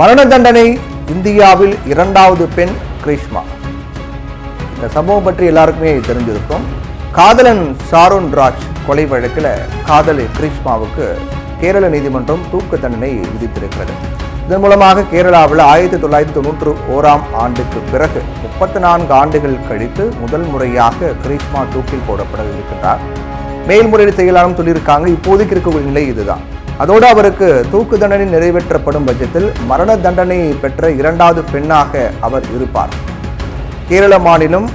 மரண தண்டனை இந்தியாவில் இரண்டாவது பெண் கிரீஷ்மா. இந்த சம்பவம் பற்றி எல்லாருக்குமே தெரிஞ்சிருக்கும். காதலன் ஷாருன் ராஜ் கொலை வழக்கில் காதலி கிரீஷ்மாவுக்கு கேரள நீதிமன்றம் தூக்கு தண்டனை விதித்திருக்கிறது. இதன் மூலமாக கேரளாவில் 1991 ஆண்டுக்கு பிறகு 34 ஆண்டுகள் கழித்து முதல் முறையாக கிரீஷ்மா தூக்கில் போடப்பட இருக்கின்றார். மேல்முறையீடு செய்யலாம்னு சொல்லியிருக்காங்க. இப்போதைக்கு இருக்கக்கூடிய நிலை இதுதான். அதோடு அவருக்கு தூக்கு தண்டனை நிறைவேற்றப்படும் பட்சத்தில் மரண தண்டனை பெற்ற இரண்டாவது பெண்ணாக அவர் இருப்பார். கேரள மாநிலம்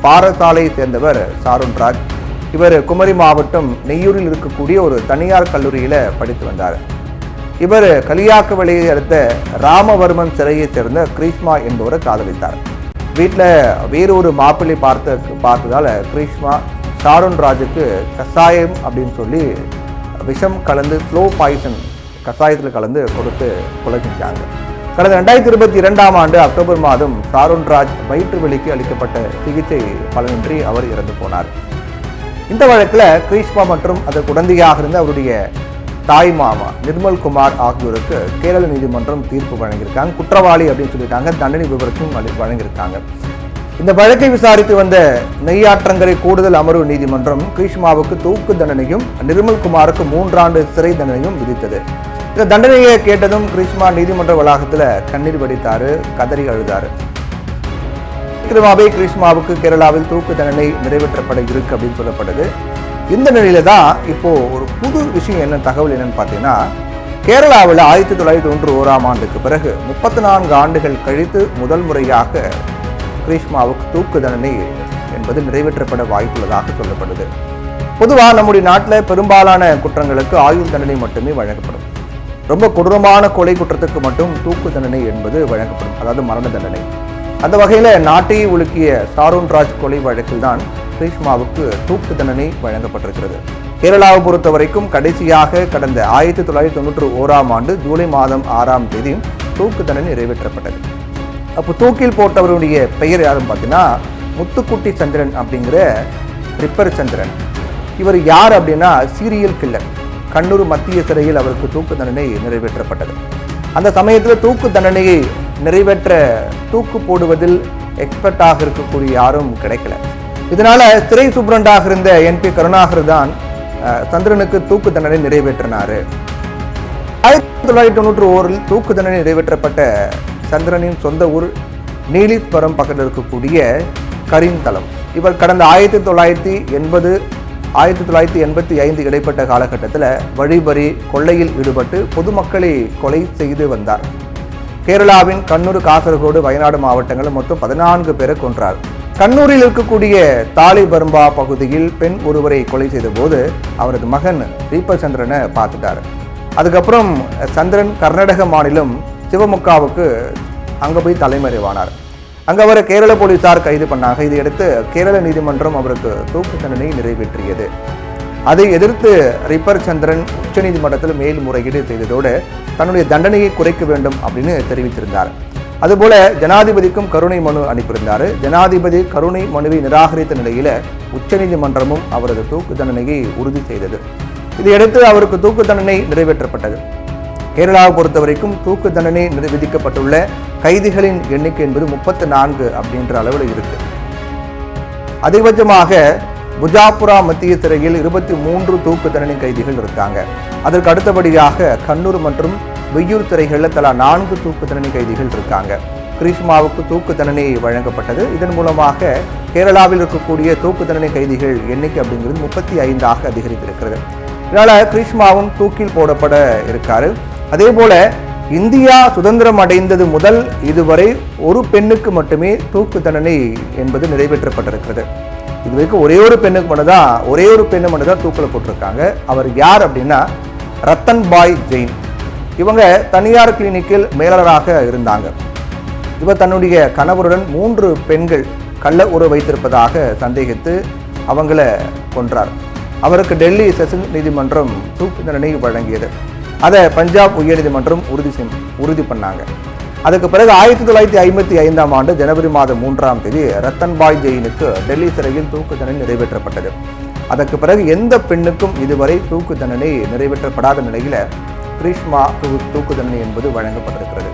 பாரசாலையை சேர்ந்தவர் ஷாருன் ராஜ். இவர் குமரி மாவட்டம் நெய்யூரில் இருக்கக்கூடிய ஒரு தனியார் கல்லூரியில் படித்து வந்தார். இவர் களியாக்கவிளையை அடுத்த ராமவர்மன் சிறையை சேர்ந்த கிரீஷ்மா என்பவரை காதலித்தார். வீட்டில் வேறொரு மாப்பிள்ளை பார்த்ததால் கிரீஷ்மா ஷாருன் ராஜுக்கு கஷாயம் அப்படின்னு சொல்லி விஷம் கலந்து ஸ்லோ பாய்சன் கஷாயத்தில் கலந்து கொடுத்து கொலை செஞ்சாங்க. கடந்த 2022 ஆண்டு அக்டோபர் மாதம் ஷாருன் ராஜ் வயிற்று வலிக்கு அளிக்கப்பட்ட சிகிச்சை பலனின்றி அவர் இறந்து போனார். இந்த வழக்கில் கிரீஷ்மா மற்றும் அதற்கு உடந்தையாக இருந்த அவருடைய தாய் மாமா நிர்மல் குமார் ஆகியோருக்கு கேரள நீதிமன்றம் தீர்ப்பு வழங்கியிருக்காங்க. குற்றவாளி அப்படின்னு சொல்லிட்டாங்க. தண்டனை விவரத்தையும் வழங்கியிருக்காங்க. இந்த வழக்கை விசாரித்து வந்த நெய்யாற்றங்கரை கூடுதல் அமர்வு நீதிமன்றம் கிரீஷ்மாவுக்கு தூக்கு தண்டனையும் நிர்மல் குமாருக்கு 3 ஆண்டு சிறை தண்டனையும் விதித்தது. இந்த தண்டனையை கேட்டதும் கிரீஷ்மா நீதிமன்ற வளாகத்தில் கண்ணீர் வடித்தாரு, கதறி அழுதாரு. கிரீஷ்மாவுக்கு கேரளாவில் தூக்கு தண்டனை நிறைவேற்றப்பட இருக்கு அப்படின்னு சொல்லப்படுது. இந்த நிலையில தான் இப்போ ஒரு புது விஷயம் என்ன தகவல் என்னன்னு பார்த்தீங்கன்னா, கேரளாவில் 1991 ஆண்டுக்கு பிறகு 34 ஆண்டுகள் கழித்து முதல் முறையாக கிரீஷ்மாவுக்கு தூக்கு தண்டனை என்பது நிறைவேற்றப்பட வாய்ப்புள்ளதாக சொல்லப்படுது. பொதுவாக நம்முடைய நாட்டில் பெரும்பாலான குற்றங்களுக்கு ஆயுள் தண்டனை மட்டுமே வழங்கப்படும். ரொம்ப கொடூரமான கொலை குற்றத்துக்கு மட்டும் தூக்கு தண்டனை என்பது வழங்கப்படும், அதாவது மரண தண்டனை. அந்த வகையில் நாட்டையை உலுக்கிய ஷாருன் ராஜ் கொலை வழக்கில் தான் கிரீஷ்மாவுக்கு தூக்கு தண்டனை வழங்கப்பட்டிருக்கிறது. கேரளாவை பொறுத்த வரைக்கும் கடைசியாக கடந்த 1991 ஆண்டு ஜூலை மாதம் 6ஆம் தேதி தூக்கு தண்டனை நிறைவேற்றப்பட்டது. அப்போ தூக்கில் போட்டவருடைய பெயர் யாருன்னு பார்த்தீங்கன்னா முத்துக்குட்டி சந்திரன் அப்படிங்கிற ரிப்பர் சந்திரன். இவர் யார் அப்படின்னா சீரியல் கில்லர். கண்ணூர் மத்திய சிறையில் அவருக்கு தூக்கு தண்டனை நிறைவேற்றப்பட்டது. அந்த சமயத்தில் தூக்கு தண்டனையை நிறைவேற்ற தூக்கு போடுவதில் எக்ஸ்பர்ட்டாக இருக்கக்கூடிய யாரும் கிடைக்கல. இதனால சிறை சூப்பரண்டாக இருந்த NP கருணாகர் தான் சந்திரனுக்கு தூக்கு தண்டனை நிறைவேற்றினார். 1991 தூக்கு தண்டனை நிறைவேற்றப்பட்ட சந்திரனின் சொந்த ஊர் நீலிஸ்வரம் பக்கத்தில் இருக்கக்கூடிய கரீம்தலம். இவர் கடந்த 1980 1985 இடைப்பட்ட காலகட்டத்தில் வழிபறி கொள்ளையில் ஈடுபட்டு பொதுமக்களை கொலை செய்து வந்தார். கேரளாவின் கண்ணூர், காசர்கோடு, வயநாடு மாவட்டங்களில் மொத்தம் 14 பேரை கொன்றார். கண்ணூரில் இருக்கக்கூடிய தாலிபர்ம்பா பகுதியில் பெண் ஒருவரை கொலை செய்த போது அவரது மகன் ரீப்பர் சந்திரனை பார்த்துட்டார். அதுக்கப்புறம் சந்திரன் கர்நாடக மாநிலம் சிவமுக்காவுக்கு அங்கே போய் தலைமறைவானார். அங்கே அவரை கேரள போலீசார் கைது பண்ணாங்க. இதையடுத்து கேரள நீதிமன்றம் அவருக்கு தூக்கு தண்டனை நிறைவேற்றியது. அதை எதிர்த்து ரிப்பர் சந்திரன் உச்சநீதிமன்றத்தில் மேல்முறையீடு செய்ததோடு தன்னுடைய தண்டனையை குறைக்க வேண்டும் அப்படின்னு தெரிவித்திருந்தார். அதுபோல ஜனாதிபதிக்கும் கருணை மனு அனுப்பியிருந்தார். ஜனாதிபதி கருணை மனுவை நிராகரித்த நிலையில உச்சநீதிமன்றமும் அவரது தூக்கு தண்டனையை உறுதி செய்தது. இதையடுத்து அவருக்கு தூக்கு தண்டனை நிறைவேற்றப்பட்டது. கேரளாவை பொறுத்த வரைக்கும் தூக்கு தண்டனை விதிக்கப்பட்டுள்ள கைதிகளின் எண்ணிக்கை என்பது 34 அப்படின்ற அளவில் இருக்கு. அதிகபட்சமாக புஜாபுரா மத்திய சிறையில் 23 தூக்கு தண்டனை கைதிகள் இருக்காங்க. அதற்கு அடுத்தபடியாக கண்ணூர் மற்றும் வெய்யூர் சிறைகளில் தலா 4 தூக்கு தண்டனை கைதிகள் இருக்காங்க. கிரீஷ்மாவுக்கு தூக்கு தண்டனை வழங்கப்பட்டது. இதன் மூலமாக கேரளாவில் இருக்கக்கூடிய தூக்கு தண்டனை கைதிகள் எண்ணிக்கை அப்படிங்கிறது 35ஆக அதிகரித்திருக்கிறது. இதனால கிரீஷ்மாவும் தூக்கில் போடப்பட இருக்காரு. அதே போல இந்தியா சுதந்திரம் அடைந்தது முதல் இதுவரை ஒரு பெண்ணுக்கு மட்டுமே தூக்கு தண்டனை என்பது நிறைவேற்றப்பட்டிருக்கிறது. இதுவரைக்கும் ஒரே ஒரு பெண்ணு மட்டும்தான் தூக்கில் போட்டிருக்காங்க. அவர் யார் அப்படின்னா ரத்தன் பாய் ஜெயின். இவங்க தனியார் கிளினிக்கில் மேலாளராக இருந்தாங்க. இவர் தன்னுடைய கணவருடன் 3 பெண்கள் கள்ள உறவு வைத்திருப்பதாக சந்தேகித்து அவங்கள கொன்றார். அவருக்கு டெல்லி செஷன் நீதிமன்றம் தூக்கு தண்டனை வழங்கியது. அதை பஞ்சாப் உயர்நீதிமன்றம் உறுதி பண்ணாங்க. அதுக்கு பிறகு 1955 ஆண்டு ஜனவரி மாதம் 3ஆம் தேதி ரத்தன் பாய் ஜெயினுக்கு டெல்லி சிறையில் தூக்கு தண்டனை நிறைவேற்றப்பட்டது. அதற்கு பிறகு எந்த பெண்ணுக்கும் இதுவரை தூக்கு தண்டனை நிறைவேற்றப்படாத நிலையில கிரீஷ்மா தூக்கு தண்டனை என்பது வழங்கப்பட்டிருக்கிறது.